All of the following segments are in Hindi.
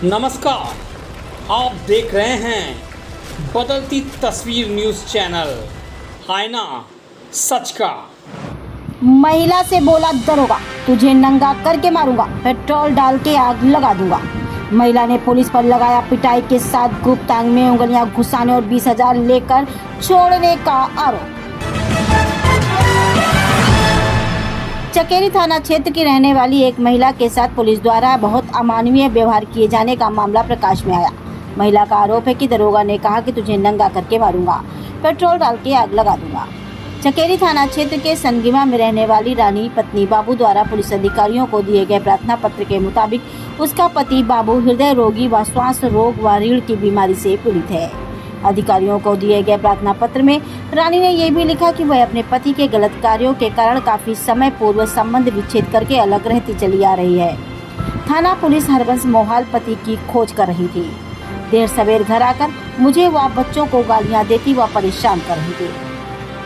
नमस्कार, आप देख रहे हैं बदलती तस्वीर न्यूज़ चैनल, आईना सच का। महिला से बोला दरोगा, तुझे नंगा करके मारूंगा, पेट्रोल डाल के आग लगा दूंगा। महिला ने पुलिस पर लगाया पिटाई के साथ गुप्तांग में उंगलियां घुसाने और 20,000 लेकर छोड़ने का आरोप। चकेरी थाना क्षेत्र की रहने वाली एक महिला के साथ पुलिस द्वारा बहुत अमानवीय व्यवहार किए जाने का मामला प्रकाश में आया। महिला का आरोप है कि दरोगा ने कहा कि तुझे नंगा करके मारूंगा, पेट्रोल डाल के आग लगा दूंगा। चकेरी थाना क्षेत्र के संगीमा में रहने वाली रानी पत्नी बाबू द्वारा पुलिस अधिकारियों को दिए गए प्रार्थना पत्र के मुताबिक उसका पति बाबू हृदय रोगी व श्वास रोग व रीढ़ की बीमारी से पीड़ित है। अधिकारियों को दिए गए प्रार्थना पत्र में रानी ने यह भी लिखा कि वह अपने पति के गलत कार्यों के कारण काफी समय पूर्व संबंध विच्छेद करके अलग रहती चली आ रही है। थाना पुलिस हरबंस मोहाल पति की खोज कर रही थी। देर सवेर घर आकर मुझे व बच्चों को गालियां देती व परेशान कर रही थी।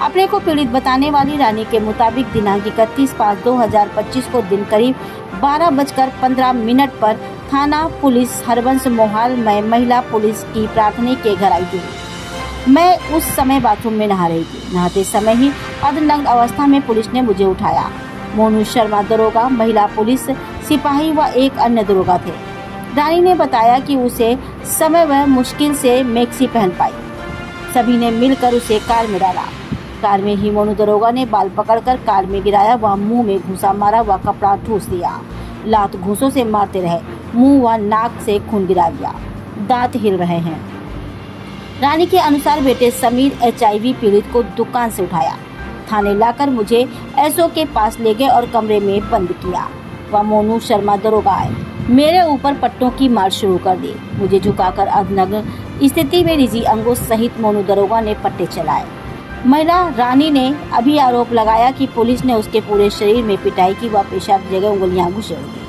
अपने को पीड़ित बताने वाली रानी के मुताबिक दिनांक 31/5/2025 को दिन करीब 12:15 पर थाना पुलिस हरबंस मोहाल में महिला पुलिस की प्रार्थना के घर आई थी। मैं उस समय बाथरूम में नहा रही थी। नहाते समय ही अर्धनग्न अवस्था में पुलिस ने मुझे उठाया। मोनू शर्मा दरोगा, महिला पुलिस सिपाही व एक अन्य दरोगा थे। रानी ने बताया कि उसे समय वह मुश्किल से मैक्सी पहन पाई। सभी ने मिलकर उसे कार में डाला। कार में ही मोनू दरोगा ने बाल पकड़कर कार में गिराया व मुंह में घूसा मारा व कपड़ा ठूस दिया। लात घूसों से मारते रहे। मुंह व नाक से खून गिरा दिया। दांत हिल रहे हैं। रानी के अनुसार बेटे समीर HIV पीड़ित को दुकान से उठाया, थाने लाकर मुझे SO के पास ले गए और कमरे में बंद किया। वह मोनू शर्मा दरोगा आए, मेरे ऊपर पट्टों की मार शुरू कर दी। मुझे झुकाकर अर्धनग्न स्थिति में निजी अंगों सहित मोनू दरोगा ने पट्टे चलाए। महिला रानी ने अभी आरोप लगाया कि पुलिस ने उसके पूरे शरीर में पिटाई की व पेशाब की जगह उंगलियां घुसेड़ दी।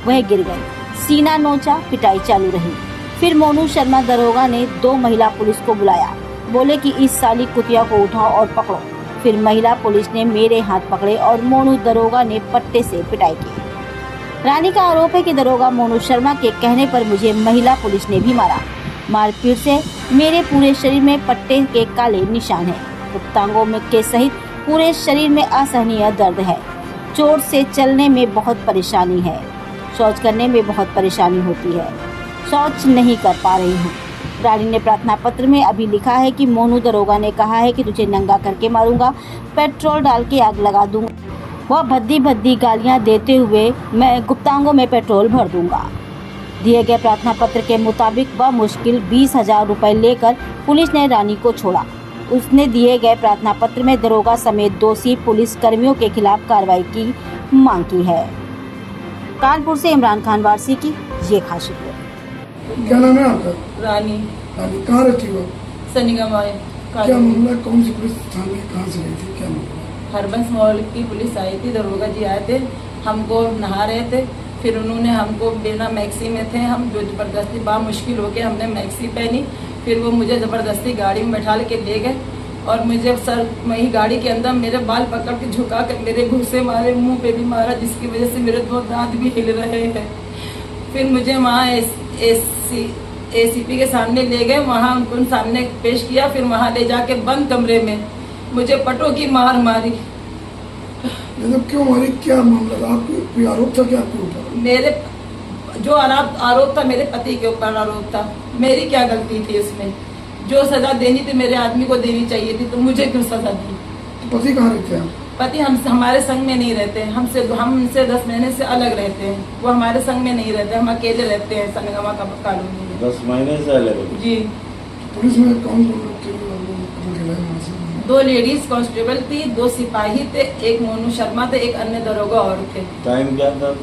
वह गिर गई, सीना नोचा, पिटाई चालू रही। फिर मोनू शर्मा दरोगा ने 2 महिला पुलिस को बुलाया, बोले कि इस साली कुतिया को उठाओ और पकड़ो। फिर महिला पुलिस ने मेरे हाथ पकड़े और मोनू दरोगा ने पट्टे से पिटाई की। रानी का आरोप है कि दरोगा मोनू शर्मा के कहने पर मुझे महिला पुलिस ने भी मारा। मारपीट से मेरे पूरे शरीर में पट्टे के काले निशान हैं। गुप्तांगों में के सहित पूरे शरीर में असहनीय दर्द है। चोट से चलने में बहुत परेशानी है। शौच करने में बहुत परेशानी होती है। शौच नहीं कर पा रही हूँ। रानी ने प्रार्थना पत्र में अभी लिखा है कि मोनू दरोगा ने कहा है कि तुझे नंगा करके मारूंगा, पेट्रोल डाल के आग लगा दूंगा। वह भद्दी भद्दी गालियां देते हुए मैं गुप्तांगों में पेट्रोल भर दूंगा। दिए गए प्रार्थना पत्र के मुताबिक वह मुश्किल 20,000 रुपये लेकर पुलिस ने रानी को छोड़ा। उसने दिए गए प्रार्थना पत्र में दरोगा समेत दोषी पुलिस कर्मियों के खिलाफ कार्रवाई की मांग की है। कानपुर से इमरान खान वारसी की ये खास रिपोर्ट। क्या नाम है आपका? रानी। रानी कहाँ रहती हो? सनीगमा। क्या मामला? कौन सी पुलिस थाने कहाँ से गई थी? क्या मामला? हरबंस मॉल की पुलिस आई थी, दरोगा जी आए थे, हमको नहा रहे थे। फिर उन्होंने हमको बिना मैक्सी में थे, हम जो जबरदस्ती मुश्किल होके हमने मैक्सी पहनी। फिर वो मुझे ज़बरदस्ती गाड़ी में बैठा के ले गए और मुझे सर वही गाड़ी के अंदर मेरे बाल पकड़ के झुका कर मेरे घुसे मारे, मुंह पे भी मारा, जिसकी वजह से मेरे 2 दांत भी हिल रहे हैं। फिर मुझे वहाँ ACP के सामने ले गए, वहाँ उनको सामने पेश किया। फिर वहाँ ले जाके बंद कमरे में मुझे पटों की मार मारी। क्यों मारी? क्या मामला था? आपको कोई आरोप था क्या आपके ऊपर? मेरे जो आरोप था मेरे पति के ऊपर आरोप था। मेरी क्या गलती थी इसमें? जो सजा देनी थी मेरे आदमी को देनी चाहिए थी, तो मुझे क्यों सजा दी? तो पति कहाँ रहते हैं? पति हमारे संग में नहीं रहते हैं। हम उनसे 10 महीने से अलग रहते हैं। वो हमारे संग में नहीं रहते, हम अकेले रहते हैं संगमा का कॉलोनी में। 10 महीने से अलग? जी। पुलिस में कौन लोग थे? 2 लेडीज कांस्टेबल थी, 2 सिपाही थे, एक मोनू शर्मा थे, एक अन्य दरोगा और थे। टाइम क्या था?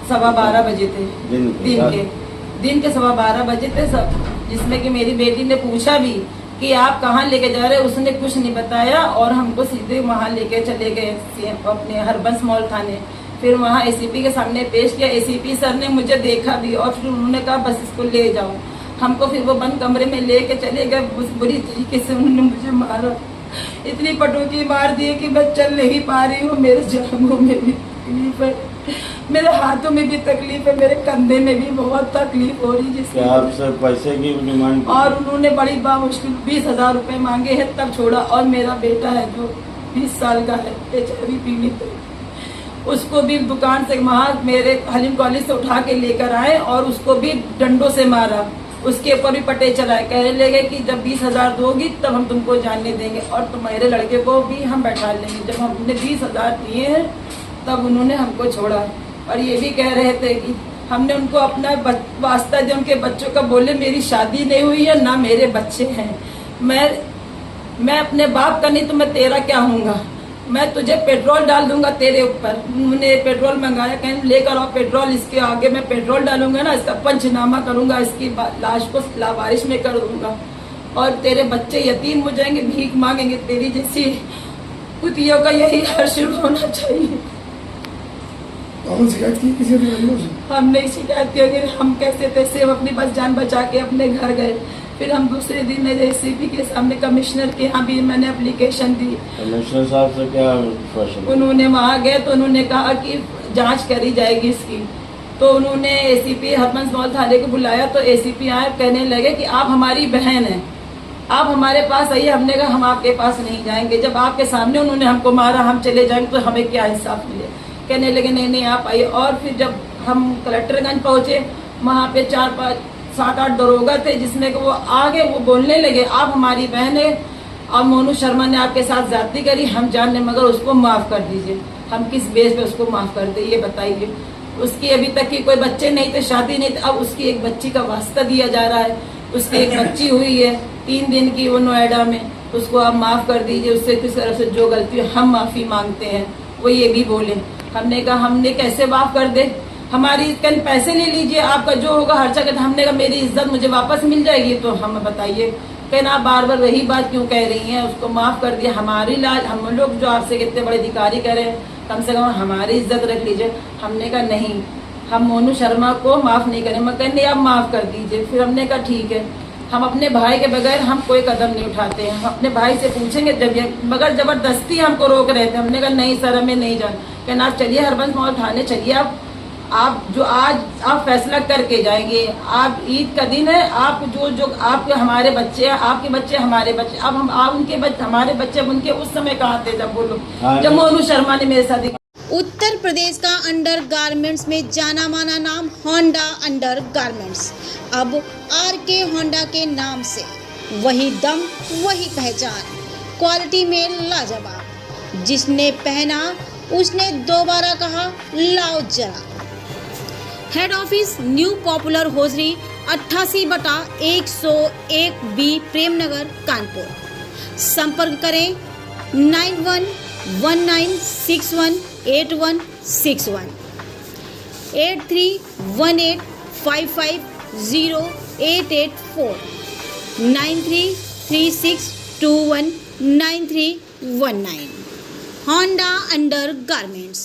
12:15 बजे थे। दिन के 12:15 बजे थे सब। जिसमें कि मेरी बेटी ने पूछा भी कि आप कहाँ लेके जा रहे हैं, उसने कुछ नहीं बताया और हमको सीधे वहाँ लेके चले गए अपने हरबंस मॉल थाने। फिर वहाँ ACP के सामने पेश किया। ACP सर ने मुझे देखा भी और फिर उन्होंने कहा बस इसको ले जाओ। हमको फिर वो बंद कमरे में लेके चले गए। बुरी तरीके से उन्होंने मुझे मारा, इतनी पटों की मार दी कि मैं चल नहीं पा रही हूँ। मेरे जांघों में भी तकलीफ है। मेरे हाथों में भी तकलीफ है, मेरे कंधे में भी बहुत तकलीफ हो रही जिसकी क्या आपसे पैसे की डिमांड की? और उन्होंने बड़ी मुश्किल 20,000 रुपए मांगे हैं तब छोड़ा। और मेरा बेटा है जो 20 साल का है, HIV पीड़ित है, उसको भी दुकान से वहाँ मेरे हलीम कॉलेज से उठा के लेकर आए और उसको भी डंडों से मारा, उसके ऊपर भी पटे चलाए, कहने लगे कि जब 20,000 दोगी तब हम तुमको जानने देंगे और तुम्हारे लड़के को भी हम बैठा लेंगे। जब हमने 20,000 दिए हैं तब उन्होंने हमको छोड़ा। और ये भी कह रहे थे कि हमने उनको अपना वास्ता दिया, उनके बच्चों का, बोले मेरी शादी नहीं हुई है ना मेरे बच्चे हैं, मैं अपने बाप का नहीं तो मैं तेरा क्या हूँगा, मैं तुझे पेट्रोल डाल दूंगा तेरे ऊपर। उन्होंने पेट्रोल मंगाया, कहीं लेकर आओ पेट्रोल, इसके आगे मैं पेट्रोल डालूंगा ना, इसका पंचनामा करूंगा, इसकी लाश को लावारिश में कर दूंगा और तेरे बच्चे यतीम हो जाएंगे, भीख मांगेंगे। तेरी जैसी कुतियों का यही हर्षण होना चाहिए। आपने शिकायत की किसी अधिकारियों से? हमने शिकायत की, अगर हम कैसे तैसे हम अपनी बस जान बचा के अपने घर गए। फिर हम दूसरे दिन ACP के सामने कमिश्नर के यहाँ भी मैंने एप्लीकेशन दी। कमिश्नर साहब से क्या फैसला? उन्होंने वहाँ गए तो उन्होंने कहा कि जांच करी जाएगी इसकी। तो उन्होंने ACP हरबंस मॉल थाने को बुलाया तो ACP आए, कहने लगे कि आप हमारी बहन हैं, आप हमारे पास आइए। हमने कहा हम आपके पास नहीं जाएंगे, जब आपके सामने उन्होंने हमको मारा हम चले जाएंगे तो हमें क्या इंसाफ मिले। कहने लगे नहीं आप आइए। और फिर जब हम कलेक्टरगंज पहुंचे, वहाँ पे 4, 5, 7, 8 दरोगा थे, जिसमें वो आगे वो बोलने लगे आप हमारी बहन है और मोनू शर्मा ने आपके साथ ज्यादती करी, हम जाने मगर उसको माफ कर दीजिए। हम किस बेस पे उसको माफ कर दे ये बताइए। उसकी अभी तक की कोई बच्चे नहीं थे, शादी नहीं थी, अब उसकी एक बच्ची का वास्ता दिया जा रहा है। उसकी एक बच्ची हुई है 3 दिन की, वो नोएडा में, उसको आप माफ कर दीजिए। उससे किस तरफ से जो गलती हो हम माफी मांगते हैं। वो ये भी बोले, हमने कहा हमने कैसे माफ कर दे, हमारी कल पैसे ले लीजिए, आपका जो होगा खर्चा कर। हमने कहा मेरी इज्जत मुझे वापस मिल जाएगी तो हम बताइए। कहना आप बार बार वही बात क्यों कह रही हैं, उसको माफ कर दिया। हमारी लाज, हम लोग जो आपसे कितने बड़े अधिकारी कह रहे हैं, कम से कम हमारी इज्जत रख लीजिए। हमने कहा नहीं, हम मोनू शर्मा को माफ नहीं करें। मैं कहने आप माफ कर दीजिए। फिर हमने कहा ठीक है, हम अपने भाई के बगैर हम कोई कदम नहीं उठाते हैं, हम अपने भाई से पूछेंगे जब ये, मगर जबरदस्ती हमको रोक रहे थे। हमने कहा नहीं सर हमें नहीं जाना। कहना आप चलिए हरबंस मॉल थाने चलिए, आप जो आज आप फैसला करके जाएंगे। आप ईद का दिन है, आप जो आपके हमारे बच्चे हैं, आपके बच्चे हमारे बच्चे, अब हम आप उनके बच्चे हमारे बच्चे, उनके उस समय कहाँ थे जब बोलो जब मोनू शर्मा ने मेरे साथ। उत्तर प्रदेश का अंडर गारमेंट्स में जाना माना नाम होंडा अंडर गारमेंट्स, अब RK होंडा के नाम से वही दम वही पहचान, क्वालिटी में लाजवाब। जिसने पहना उसने दोबारा कहा लाओ जरा। Head office new popular hosiery 88/101B Premnagar Kanpur. संपर्क करें 9119618161 8318550884 9336219319। Honda under garments.